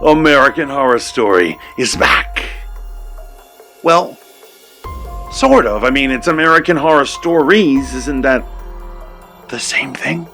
American Horror Story is back. Well, sort of. I mean, it's American Horror Stories. Isn't that the same thing?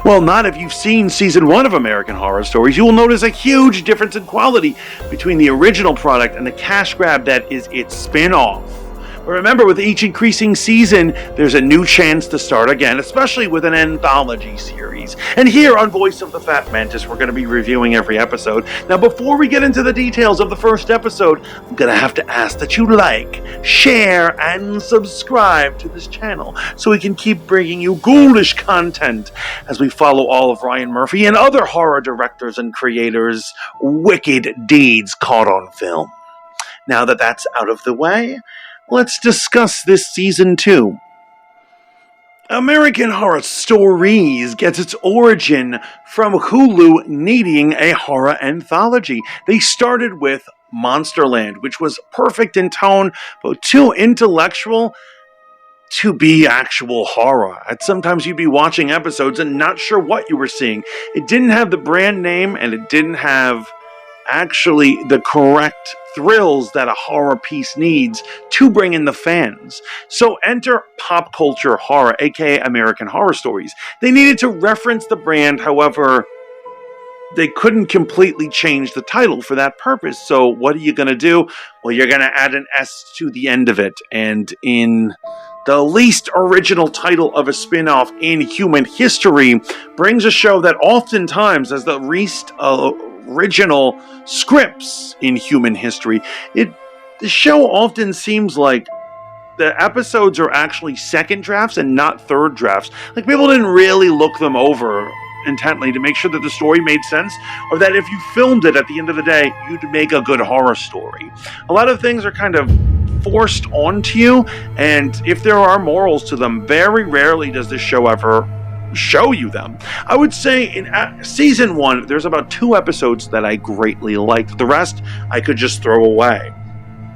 Well, not if you've seen season 1 of American Horror Stories. You will notice a huge difference in quality between the original product and the cash grab that is its spin-off. But remember, with each increasing season, there's a new chance to start again, especially with an anthology series. And here on Voice of the Fat Mantis, we're going to be reviewing every episode. Now, before we get into the details of the first episode, I'm going to have to ask that you like, share, and subscribe to this channel so we can keep bringing you ghoulish content as we follow all of Ryan Murphy and other horror directors and creators' wicked deeds caught on film. Now that that's out of the way, let's discuss this season 2. American Horror Stories gets its origin from Hulu needing a horror anthology. They started with Monsterland, which was perfect in tone, but too intellectual to be actual horror. And sometimes you'd be watching episodes and not sure what you were seeing. It didn't have the brand name, and it didn't have actually the correct thrills that a horror piece needs to bring in the fans. So enter pop culture horror, aka American Horror Stories. They needed to reference the brand, however, they couldn't completely change the title for that purpose. So what are you going to do? Well, you're going to add an S to the end of it. And in the least original title of a spin-off in human history brings a show that oftentimes has the least original scripts in human history. The show often seems like the episodes are actually second drafts and not third drafts. Like, people didn't really look them over intently to make sure that the story made sense, or that if you filmed it at the end of the day, you'd make a good horror story. A lot of things are kind of forced onto you, and if there are morals to them, very rarely does this show ever show you them. I would say in season 1, there's about 2 episodes that I greatly liked. The rest I could just throw away.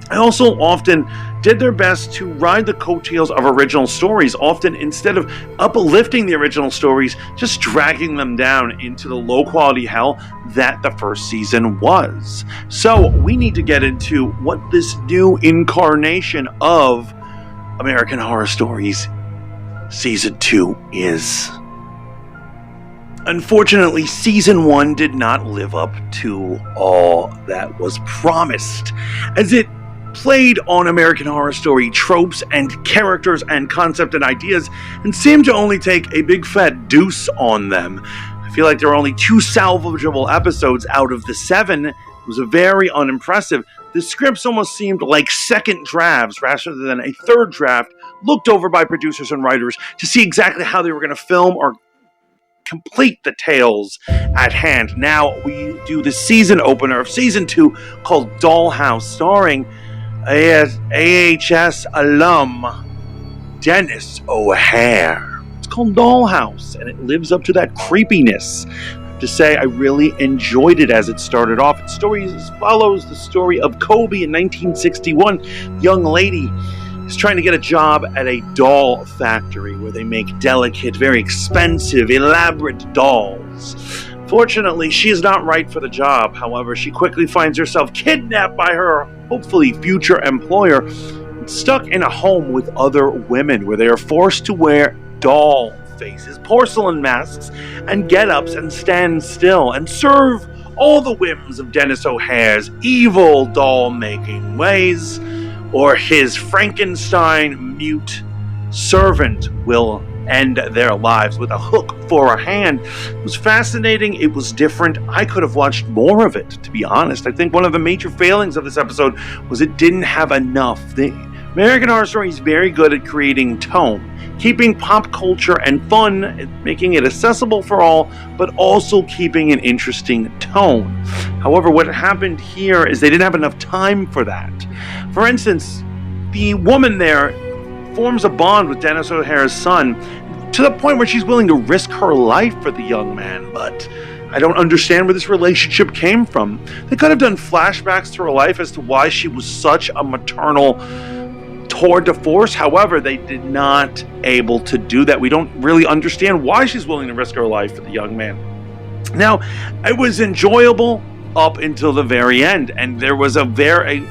I also often did their best to ride the coattails of original stories, often instead of uplifting the original stories, just dragging them down into the low-quality hell that the first season was. So we need to get into what this new incarnation of American Horror Stories Season 2 is. Unfortunately, Season 1 did not live up to all that was promised, as it played on American Horror Story tropes and characters and concept and ideas, and seemed to only take a big fat deuce on them. I feel like there were only 2 salvageable episodes out of the 7. It was very unimpressive. The scripts almost seemed like second drafts rather than a third draft, looked over by producers and writers to see exactly how they were going to film or complete the tales at hand. Now we do the season opener of season 2 called Dollhouse, starring AHS alum Dennis O'Hare. It's called Dollhouse, and it lives up to that creepiness. To say, I really enjoyed it as it started off. Its story follows the story of Kobe in 1961. The young lady is trying to get a job at a doll factory where they make delicate, very expensive, elaborate dolls. Fortunately, she is not right for the job. However, she quickly finds herself kidnapped by her, hopefully future employer, and stuck in a home with other women where they are forced to wear doll faces, porcelain masks, and get-ups, and stand still and serve all the whims of Dennis O'Hare's evil doll-making ways, or his Frankenstein mute servant will end their lives with a hook for a hand. It was fascinating. It was different. I could have watched more of it, to be honest. I think one of the major failings of this episode was it didn't have enough. The American Horror Story is very good at creating tone, keeping pop culture and fun, making it accessible for all, but also keeping an interesting tone. However, what happened here is they didn't have enough time for that. For instance, the woman there forms a bond with Dennis O'Hare's son to the point where she's willing to risk her life for the young man, but I don't understand where this relationship came from. They could have done flashbacks to her life as to why she was such a maternal tour de force. However, they did not able to do that. We don't really understand why she's willing to risk her life for the young man. Now, it was enjoyable. up until the very end. And there was a very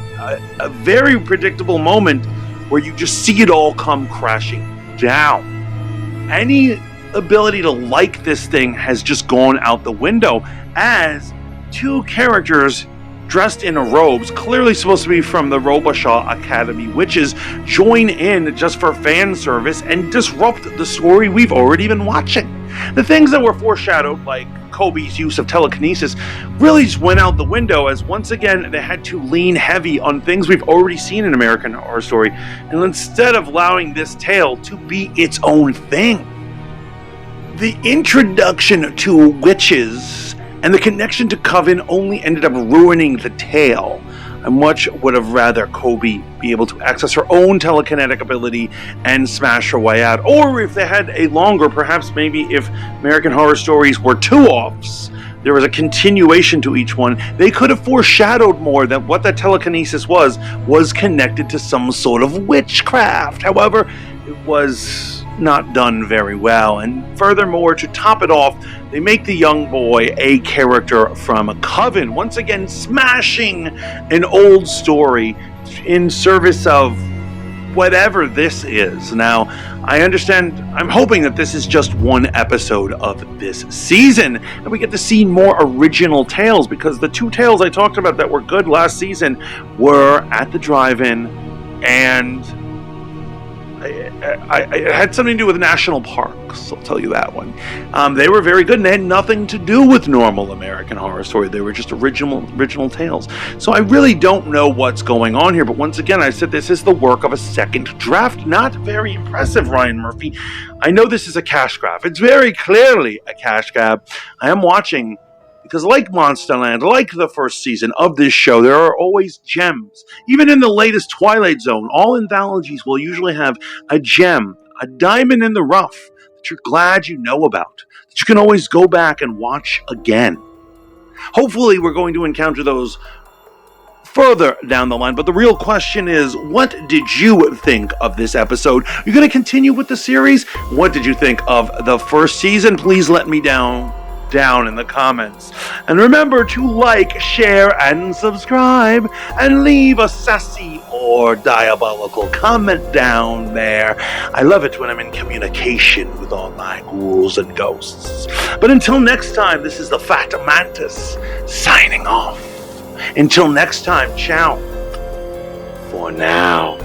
predictable moment where you just see it all come crashing down. Any ability to like this thing has just gone out the window, as two characters dressed in robes, clearly supposed to be from the Robichaud Academy witches, join in just for fan service and disrupt the story we've already been watching. The things that were foreshadowed, like Kobe's use of telekinesis, really just went out the window, as once again they had to lean heavy on things we've already seen in American Horror Story, and instead of allowing this tale to be its own thing. The introduction to witches and the connection to Coven only ended up ruining the tale. I much would have rather Kobe be able to access her own telekinetic ability and smash her way out. Or if they had a longer, perhaps maybe if American Horror Stories were two-offs, there was a continuation to each one, they could have foreshadowed more that what that telekinesis was connected to some sort of witchcraft. However, it was not done very well. And furthermore, to top it off, they make the young boy a character from Coven, once again smashing an old story in service of whatever this is. Now, I understand, I'm hoping that this is just one episode of this season, and we get to see more original tales, because the two tales I talked about that were good last season were At the Drive-In and it had something to do with national parks, I'll tell you that one. They were very good, and they had nothing to do with normal American Horror Story. They were just original tales. So I really don't know what's going on here, but once again, I said this is the work of a second draft. Not very impressive, Ryan Murphy. I know this is a cash grab. It's very clearly a cash grab. I am watching because, like Monsterland, like the first season of this show, there are always gems. Even in the latest Twilight Zone, all anthologies will usually have a gem, a diamond in the rough that you're glad you know about, that you can always go back and watch again. Hopefully, we're going to encounter those further down the line, but the real question is, what did you think of this episode? You're going to continue with the series? What did you think of the first season? Please let me down in the comments. And remember to like, share, and subscribe, and leave a sassy or diabolical comment down there. I love it when I'm in communication with all my ghouls and ghosts. But until next time, this is the Fat Mantis signing off. Until next time, ciao for now.